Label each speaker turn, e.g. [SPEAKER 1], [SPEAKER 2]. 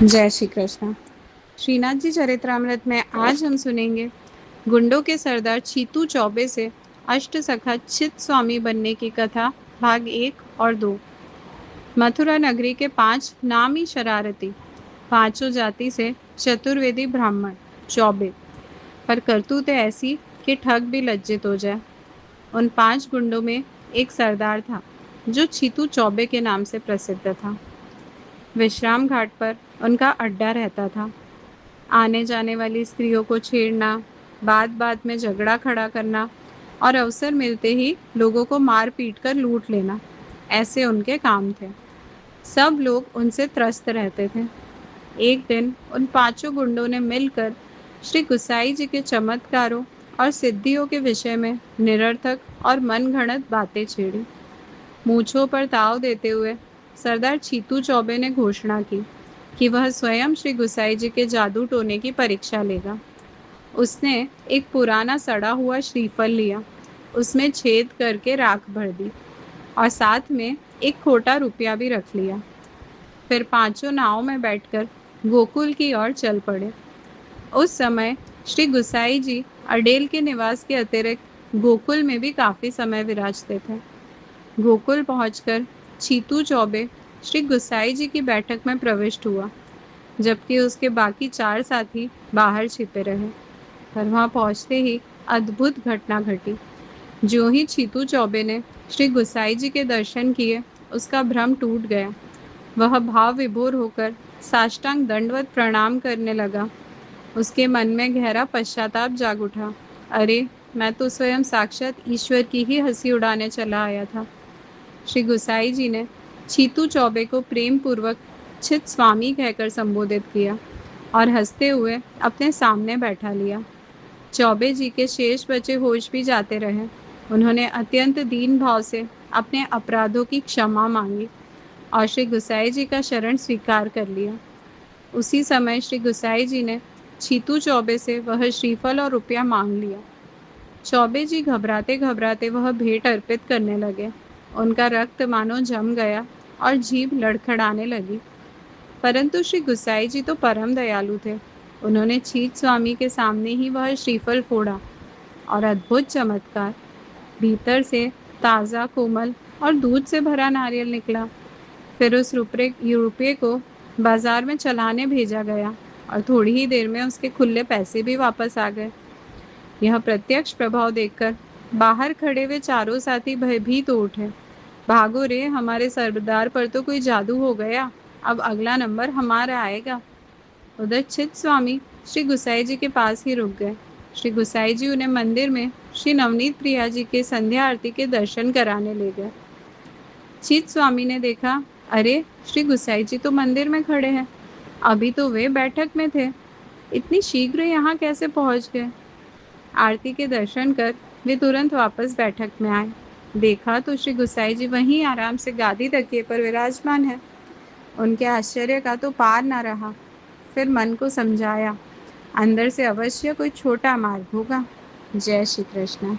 [SPEAKER 1] जय श्री कृष्ण। श्रीनाथ जी चरित्रामृत में आज हम सुनेंगे गुंडों के सरदार छीतू चौबे से अष्ट सखा चित स्वामी बनने की कथा, भाग 1 और 2। मथुरा नगरी के 5 नामी शरारती, पांचों जाति से चतुर्वेदी ब्राह्मण चौबे, पर करतूतें ऐसी कि ठग भी लज्जित हो जाए। उन 5 गुंडों में एक सरदार था जो छीतू चौबे के नाम से प्रसिद्ध था। विश्राम घाट पर उनका अड्डा रहता था। आने जाने वाली स्त्रियों को छेड़ना, बात बात में झगड़ा खड़ा करना और अवसर मिलते ही लोगों को मार पीट कर लूट लेना, ऐसे उनके काम थे। सब लोग उनसे त्रस्त रहते थे। एक दिन उन 5 गुंडों ने मिलकर श्री गुसाई जी के चमत्कारों और सिद्धियों के विषय में निरर्थक और मनगढ़ंत बातें छेड़ी। मूंछों पर ताव देते हुए सरदार छीतू चौबे ने घोषणा की कि वह स्वयं श्री गुसाई जी के जादू टोने की परीक्षा लेगा। उसने एक पुराना सड़ा हुआ श्रीफल लिया, उसमें छेद करके राख भर दी और साथ में एक खोटा रुपया भी रख लिया। फिर 5 नाव में बैठकर गोकुल की ओर चल पड़े। उस समय श्री गुसाई जी अडेल के निवास के अतिरिक्त गोकुल में भी काफी समय विराजते थे। गोकुल पहुंचकर छीतू चौबे श्री गुसाई जी की बैठक में प्रविष्ट हुआ, जबकि उसके बाकी 4 साथी बाहर छिपे रहे। पर वहां पहुंचते ही अद्भुत घटना घटी। ज्यों ही छीतू चौबे ने श्री गुसाई जी के दर्शन किए, उसका भ्रम टूट गया। वह भाव विभोर होकर साष्टांग दंडवत प्रणाम करने लगा। उसके मन में गहरा पश्चाताप जाग उठा। अरे, मैं तो स्वयं साक्षात ईश्वर की ही हंसी उड़ाने चला आया था। श्री गुसाई जी ने छीतू चौबे को प्रेम पूर्वक चित स्वामी कहकर संबोधित किया और हंसते हुए अपने सामने बैठा लिया। चौबे जी के शेष बचे होश भी जाते रहे। उन्होंने अत्यंत दीन भाव से अपने अपराधों की क्षमा मांगी और श्री गुसाई जी का शरण स्वीकार कर लिया। उसी समय श्री गुसाई जी ने छीतू चौबे से वह श्रीफल और रुपया मांग लिया। चौबे जी घबराते घबराते वह भेंट अर्पित करने लगे। उनका रक्त मानो जम गया और जीभ लड़खड़ाने लगी। परंतु श्री गुसाई जी तो परम दयालु थे। उन्होंने छीत स्वामी के सामने ही वह श्रीफल फोड़ा और अद्भुत चमत्कार! भीतर से ताज़ा, कोमल और दूध से भरा नारियल निकला। फिर उस रुपये को बाजार में चलाने भेजा गया और थोड़ी ही देर में उसके खुले पैसे भी वापस आ गए। यह प्रत्यक्ष प्रभाव देखकर बाहर खड़े हुए चारों साथी भयभीत हो उठे। भागो रे, हमारे सरदार पर तो कोई जादू हो गया, अब अगला नंबर हमारा आएगा। उधर चित स्वामी श्री गुसाई जी के पास ही रुक गए। श्री गुसाई जी उन्हें मंदिर में श्री नवनीत प्रिया जी के संध्या आरती के दर्शन कराने ले गए। चित स्वामी ने देखा, अरे, श्री गुसाई जी तो मंदिर में खड़े हैं, अभी तो वे बैठक में थे, इतनी शीघ्र यहाँ कैसे पहुँच गए? आरती के दर्शन कर वे तुरंत वापस बैठक में आए। देखा तो श्री गुसाई जी वहीं आराम से गादी तकिए पर विराजमान है। उनके आश्चर्य का तो पार न रहा। फिर मन को समझाया, अंदर से अवश्य कोई छोटा मार्ग होगा। जय श्री कृष्ण।